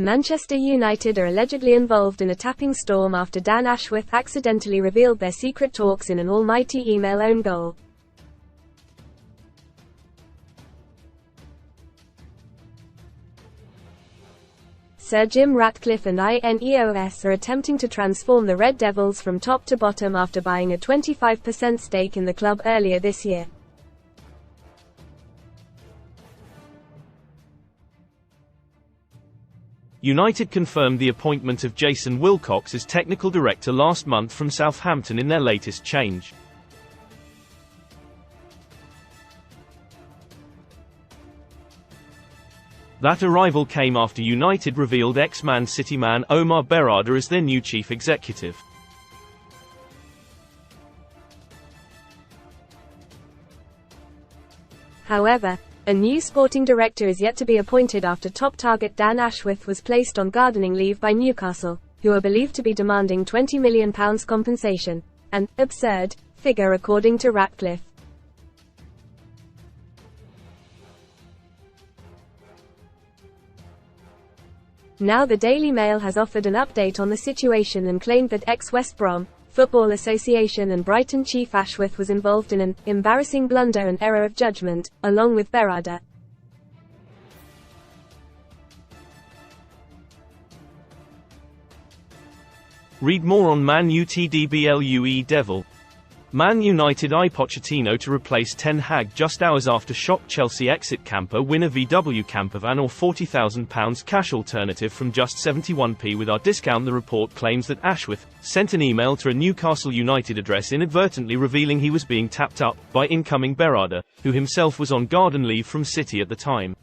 Manchester United are allegedly involved in a tapping storm after Dan Ashworth accidentally revealed their secret talks in an almighty email own goal. Sir Jim Ratcliffe and INEOS are attempting to transform the Red Devils from top to bottom after buying a 25% stake in the club earlier this year. United confirmed the appointment of Jason Wilcox as technical director last month from Southampton in their latest change. That arrival came after United revealed ex-Man City man Omar Berrada as their new chief executive. However, a new sporting director is yet to be appointed after top target Dan Ashworth was placed on gardening leave by Newcastle, who are believed to be demanding £20 million compensation, an absurd figure according to Ratcliffe. Now the Daily Mail has offered an update on the situation and claimed that ex-West Brom Football Association and Brighton chief Ashworth was involved in an embarrassing blunder and error of judgment, along with Berrada. Read more on Man UTDBLUE Devil. Man United eye Pochettino to replace Ten Hag just hours after shock Chelsea exit camper winner VW campervan or £40,000 cash alternative from just 71p with our discount. The report claims that Ashworth sent an email to a Newcastle United address inadvertently revealing he was being tapped up by incoming Berrada, who himself was on garden leave from City at the time.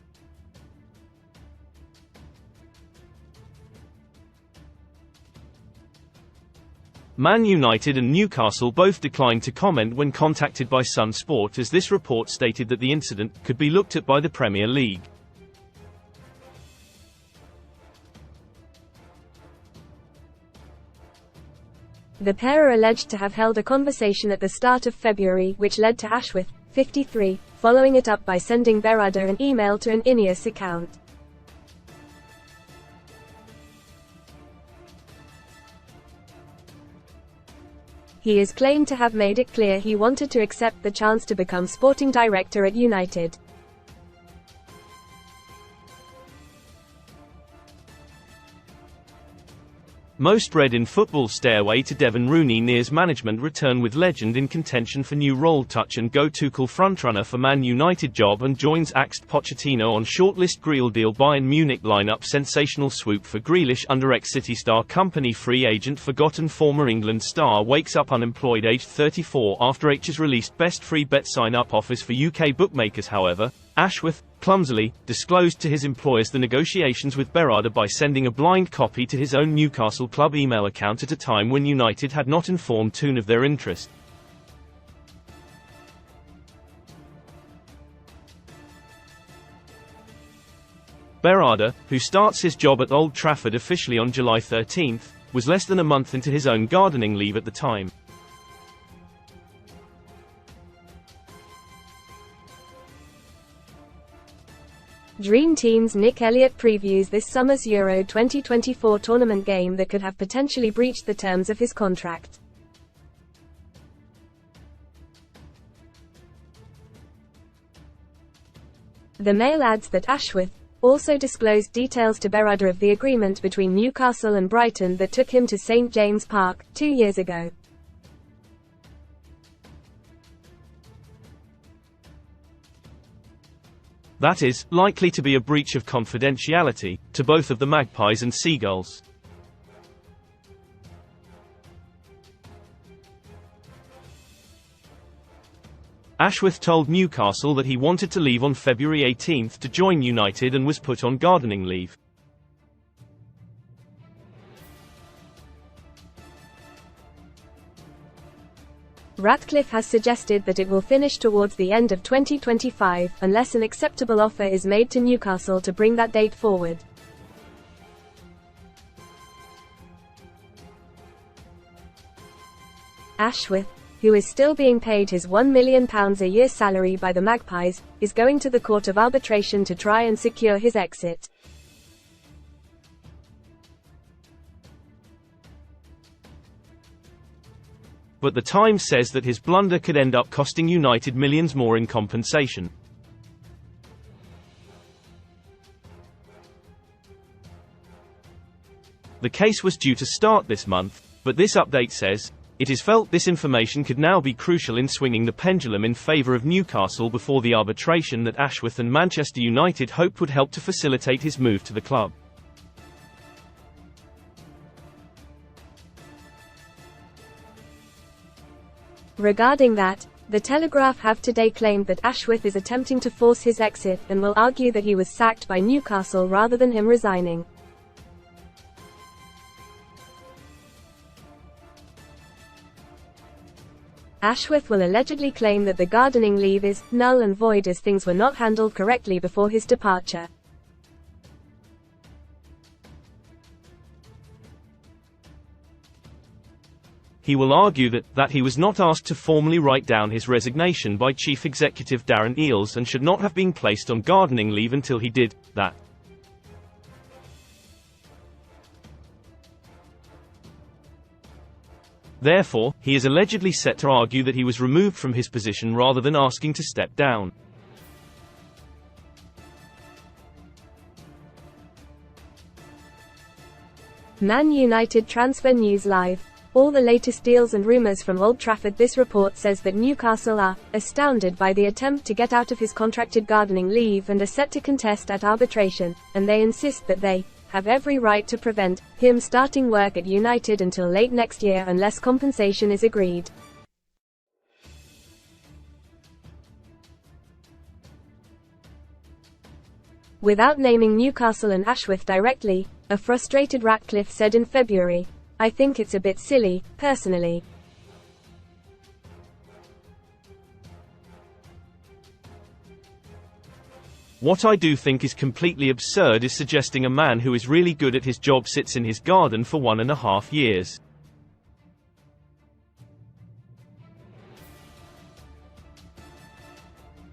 Man United and Newcastle both declined to comment when contacted by Sun Sport, as this report stated that the incident could be looked at by the Premier League. The pair are alleged to have held a conversation at the start of February which led to Ashworth, 53, following it up by sending Berrada an email to an INEOS account. He is claimed to have made it clear he wanted to accept the chance to become sporting director at United. Most read in football: stairway to Devon Rooney nears management return with legend in contention for new role. Touch and go. Tuchel frontrunner for Man United job and joins axed Pochettino on shortlist. Grealish deal. Bayern Munich lineup sensational swoop for Grealish under ex-City star. Company free agent forgotten. Former England star wakes up unemployed aged 34 after H's released best free bet sign-up offers for UK bookmakers. However, Ashworth clumsily disclosed to his employers the negotiations with Berrada by sending a blind copy to his own Newcastle club email account at a time when United had not informed Toon of their interest. Berrada, who starts his job at Old Trafford officially on July 13, was less than a month into his own gardening leave at the time. Dream Team's Nick Elliott previews this summer's Euro 2024 tournament game that could have potentially breached the terms of his contract. The Mail adds that Ashworth also disclosed details to Berrada of the agreement between Newcastle and Brighton that took him to St James Park 2 years ago. That is likely to be a breach of confidentiality to both of the Magpies and Seagulls. Ashworth told Newcastle that he wanted to leave on February 18 to join United and was put on gardening leave. Ratcliffe has suggested that it will finish towards the end of 2025, unless an acceptable offer is made to Newcastle to bring that date forward. Ashworth, who is still being paid his £1 million a year salary by the Magpies, is going to the Court of Arbitration to try and secure his exit. but the Times says that his blunder could end up costing United millions more in compensation. The case was due to start this month, but this update says, it is felt this information could now be crucial in swinging the pendulum in favour of Newcastle before the arbitration that Ashworth and Manchester United hoped would help to facilitate his move to the club. Regarding that, The Telegraph have today claimed that Ashworth is attempting to force his exit and will argue that he was sacked by Newcastle rather than him resigning. Ashworth will allegedly claim that the gardening leave is null and void as things were not handled correctly before his departure. He will argue that he was not asked to formally write down his resignation by Chief Executive Darren Eales and should not have been placed on gardening leave until he did that. Therefore, he is allegedly set to argue that he was removed from his position rather than asking to step down. Man United transfer news live. All the latest deals and rumours from Old Trafford. This report says that Newcastle are astounded by the attempt to get out of his contracted gardening leave and are set to contest at arbitration, and they insist that they have every right to prevent him starting work at United until late next year unless compensation is agreed. Without naming Newcastle and Ashworth directly, a frustrated Ratcliffe said in February, "I think it's a bit silly, personally. What I do think is completely absurd is suggesting a man who is really good at his job sits in his garden for 1.5 years.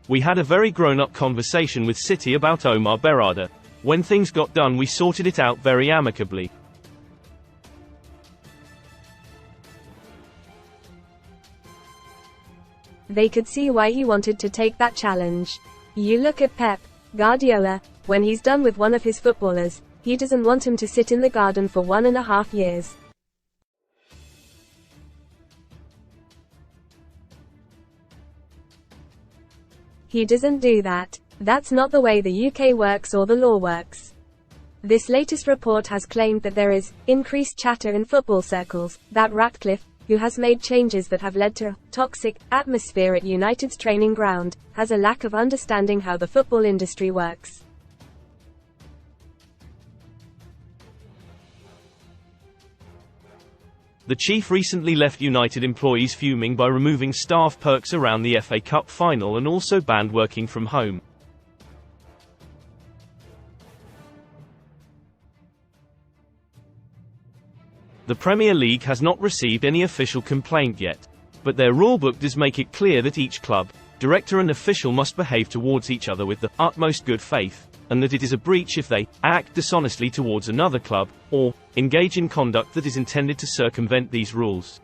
We had a very grown-up conversation with City about Omar Berrada. When things got done we sorted it out very amicably. They could see why he wanted to take that challenge. You look at Pep Guardiola, when he's done with one of his footballers, he doesn't want him to sit in the garden for 1.5 years. He doesn't do that. That's not the way the UK works or the law works. This latest report has claimed that there is increased chatter in football circles that Ratcliffe, who has made changes that have led to a toxic atmosphere at United's training ground, has a lack of understanding how the football industry works. The chief recently left United employees fuming by removing staff perks around the FA Cup final and also banned working from home. The Premier League has not received any official complaint yet, but their rulebook does make it clear that each club, director and official must behave towards each other with the utmost good faith, and that it is a breach if they act dishonestly towards another club, or engage in conduct that is intended to circumvent these rules.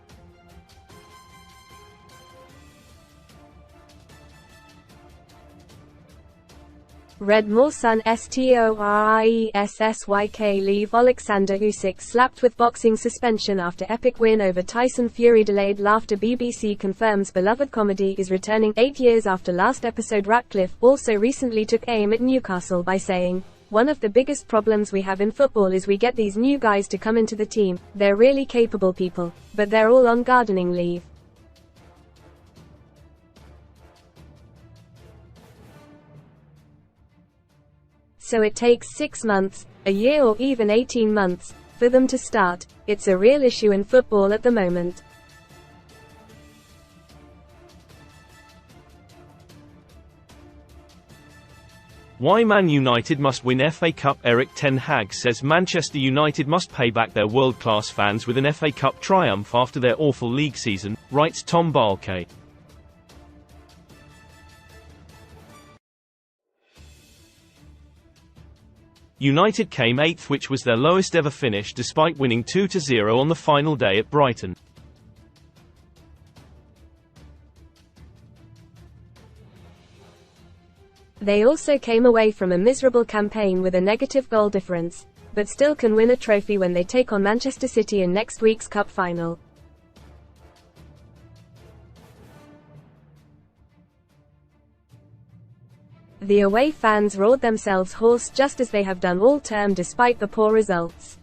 Redmore son STORIESSYK leave Alexander Usyk slapped with boxing suspension after epic win over Tyson Fury. Delayed laughter. BBC confirms beloved comedy is returning 8 years after last episode. Ratcliffe also recently took aim at Newcastle by saying, "One of the biggest problems we have in football is we get these new guys to come into the team, they're really capable people, but they're all on gardening leave. So it takes 6 months, a year or even 18 months, for them to start. It's a real issue in football at the moment." Why Man United must win FA Cup. Erik ten Hag says Manchester United must pay back their world-class fans with an FA Cup triumph after their awful league season, writes Tom Balke. United came 8th, which was their lowest ever finish despite winning 2-0 on the final day at Brighton. They also came away from a miserable campaign with a negative goal difference, but still can win a trophy when they take on Manchester City in next week's cup final. The away fans roared themselves hoarse just as they have done all term despite the poor results.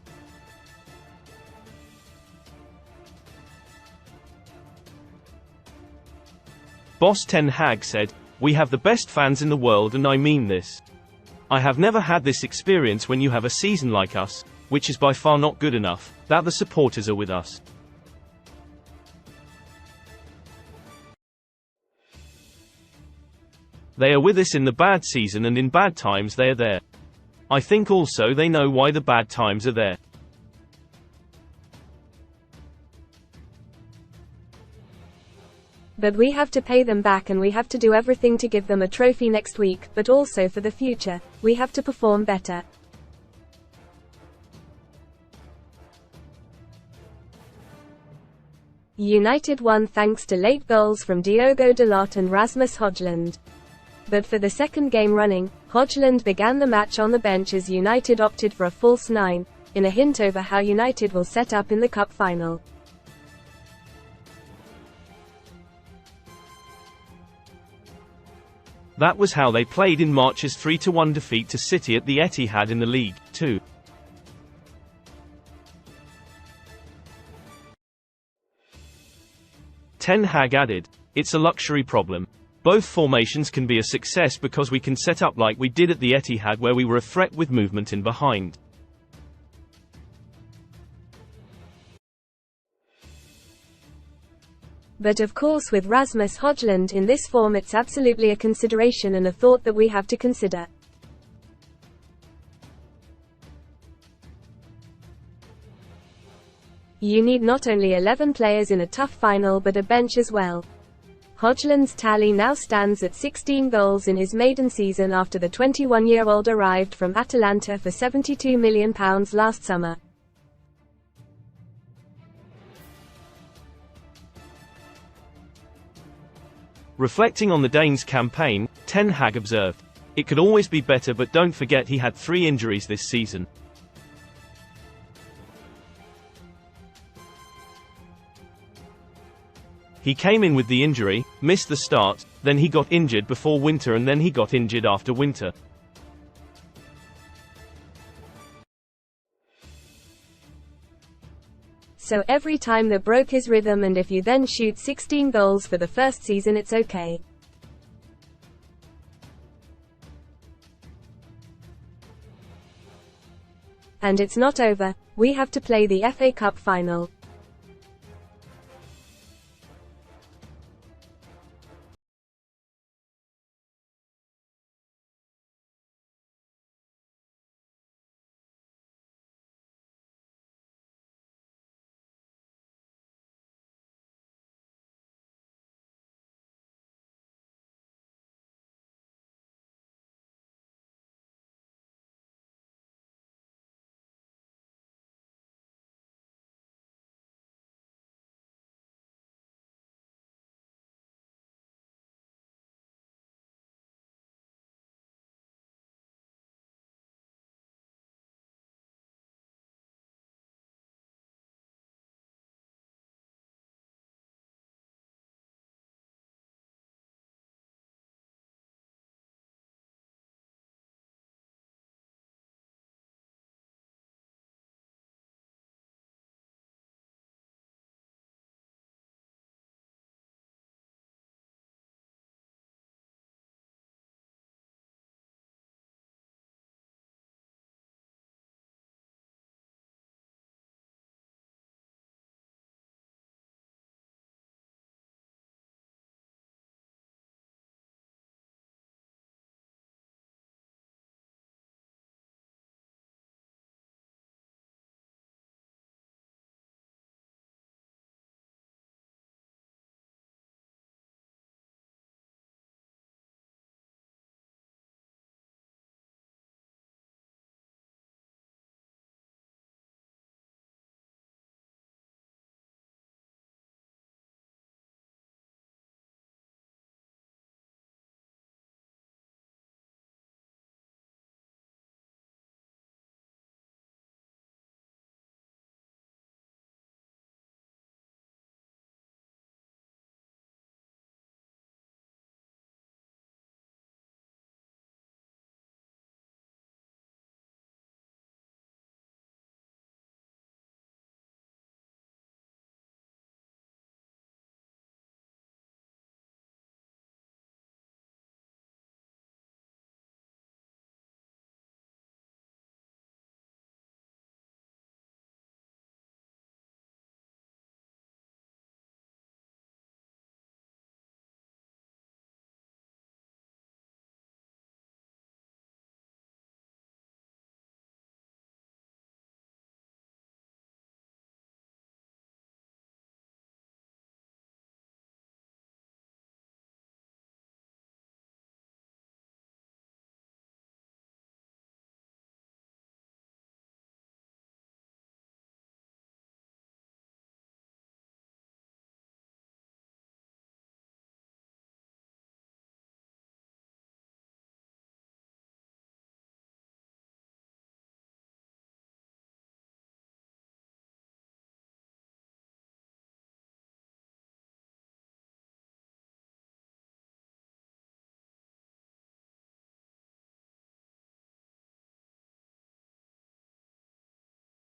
Boss Ten Hag said, "We have the best fans in the world and I mean this. I have never had this experience when you have a season like us, which is by far not good enough, that the supporters are with us. They are with us in the bad season and in bad times they are there. I think also they know why the bad times are there. But we have to pay them back and we have to do everything to give them a trophy next week, but also for the future, we have to perform better." United won thanks to late goals from Diogo Dalot and Rasmus Højlund. But for the second game running, Højlund began the match on the bench as United opted for a false nine, in a hint over how United will set up in the cup final. That was how they played in March's 3-1 defeat to City at the Etihad in the League, too. Ten Hag added, "It's a luxury problem. Both formations can be a success because we can set up like we did at the Etihad where we were a threat with movement in behind. But of course with Rasmus Højlund in this form it's absolutely a consideration and a thought that we have to consider." You need not only 11 players in a tough final but a bench as well. Højlund's tally now stands at 16 goals in his maiden season after the 21-year-old arrived from Atalanta for £72 million last summer. Reflecting on the Danes' campaign, Ten Hag observed, "It could always be better but don't forget he had 3 injuries this season. He came in with the injury, missed the start, then he got injured before winter and then he got injured after winter. So every time that broke his rhythm, and if you then shoot 16 goals for the first season it's okay. And it's not over, we have to play the FA Cup final."